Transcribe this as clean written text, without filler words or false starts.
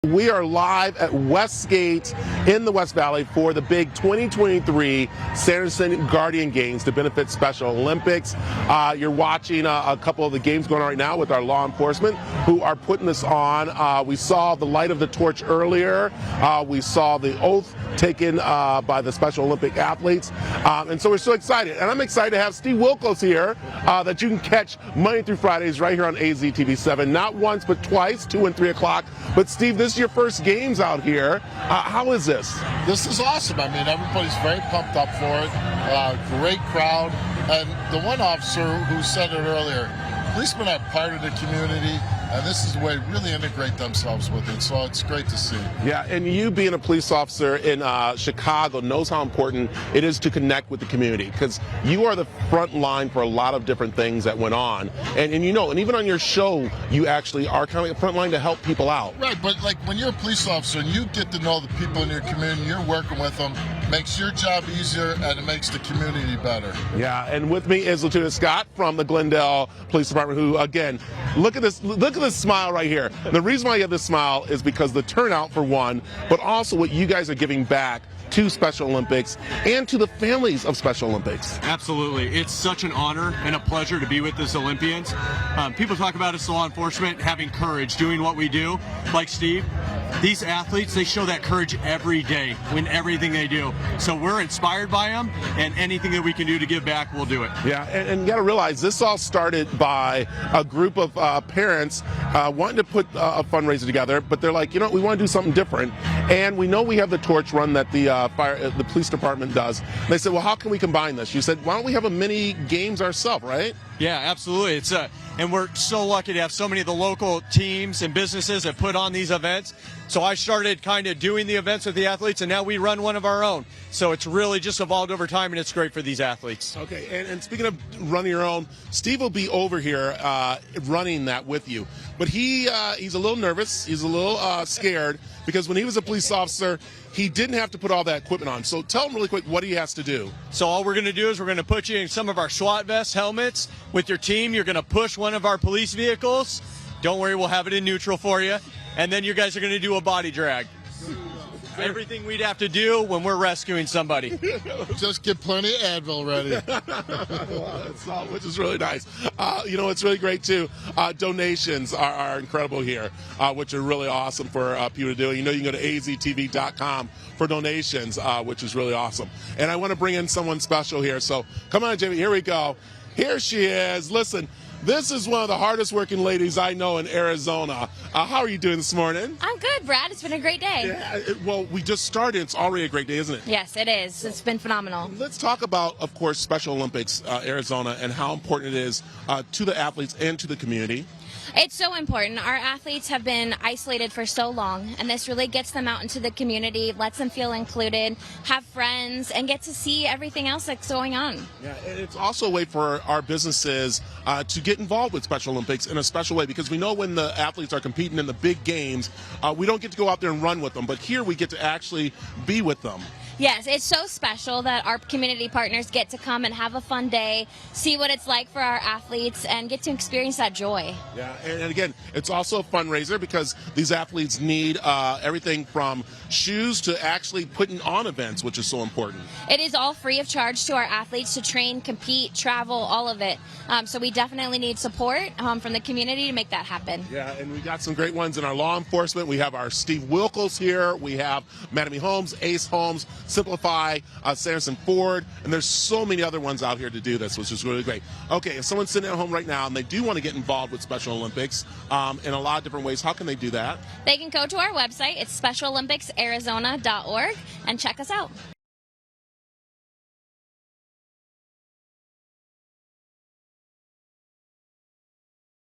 We are live at Westgate in the West Valley for the big 2023 Sanderson Guardian Games to benefit Special Olympics. You're watching a couple of the games going on right now with our law enforcement who are putting this on. We saw the light of the torch earlier. We saw the oath taken by the Special Olympic athletes. And so we're so excited. And I'm excited to have Steve Wilkos here that you can catch Monday through Fridays right here on AZTV7. Not once, but twice, 2 and 3 o'clock. But Steve, this is your first games out here. How is this? This is awesome. I mean, everybody's very pumped up for it. Great crowd. And the one officer who said it earlier, policemen are part of the community, and this is the way to really integrate themselves with it. So it's great to see. Yeah, and you being a police officer in Chicago knows how important it is to connect with the community, because you are the front line for a lot of different things that went on. And you know, and even on your show, you actually are kind of like a front line to help people out. Right, but like when you're a police officer and you get to know the people in your community, you're working with them, makes your job easier and it makes the community better. Yeah, and with me is Lieutenant Scott from the Glendale Police Department, who, again, look at this smile right here. The reason why you have this smile is because the turnout, for one, but also what you guys are giving back to Special Olympics and to the families of Special Olympics. Absolutely. It's such an honor and a pleasure to be with this Olympians. People talk about us law enforcement having courage, doing what we do. Like Steve, these athletes, they show that courage every day in everything they do. So we're inspired by them, and anything that we can do to give back, we'll do it. Yeah, and you got to realize this all started by a group of parents wanting to put a fundraiser together, but they're like, you know, we want to do something different. And we know we have the torch run that the police department does. And they said, well, how can we combine this? You said, why don't we have a mini games ourselves, right? Yeah, absolutely. It's and we're so lucky to have so many of the local teams and businesses that put on these events. So I started kind of doing the events with the athletes, and now we run one of our own. So it's really just evolved over time, and it's great for these athletes. Okay, and speaking of running your own, Steve will be over here running that with you. But he's a little nervous. He's a little scared because when he was a police officer, he didn't have to put all that equipment on. So tell him really quick what he has to do. So all we're going to do is we're going to put you in some of our SWAT vests, helmets. With your team, you're going to push one of our police vehicles. Don't worry, we'll have it in neutral for you. And then you guys are going to do a body drag. Everything we'd have to do when we're rescuing somebody. Just get plenty of Advil ready. Which is really nice. You know, it's really great, too. Donations are incredible here, which are really awesome for people to do. You know, you can go to aztv.com for donations, which is really awesome. And I want to bring in someone special here. So come on, Jamie. Here we go. Here she is. Listen. This is one of the hardest working ladies I know in Arizona. How are you doing this morning? I'm good, Brad. It's been a great day. Yeah, well, we just started. It's already a great day, isn't it? Yes, it is. It's been phenomenal. Let's talk about, of course, Special Olympics Arizona and how important it is to the athletes and to the community. It's so important. Our athletes have been isolated for so long, and this really gets them out into the community, lets them feel included, have friends, and get to see everything else that's going on. Yeah, and it's also a way for our businesses to get involved with Special Olympics in a special way, because we know when the athletes are competing in the big games, we don't get to go out there and run with them, but here we get to actually be with them. Yes, it's so special that our community partners get to come and have a fun day, see what it's like for our athletes, and get to experience that joy. Yeah, and again, it's also a fundraiser because these athletes need everything from shoes to actually putting on events, which is so important. It is all free of charge to our athletes to train, compete, travel, all of it. So we definitely need support from the community to make that happen. Yeah, and we got some great ones in our law enforcement. We have our Steve Wilkos here. We have Madame Holmes, Ace Holmes, Simplify, Sanderson Ford, and there's so many other ones out here to do this, which is really great. Okay, if someone's sitting at home right now and they do want to get involved with Special Olympics in a lot of different ways, how can they do that? They can go to our website. It's specialolympics.arizona.org and check us out.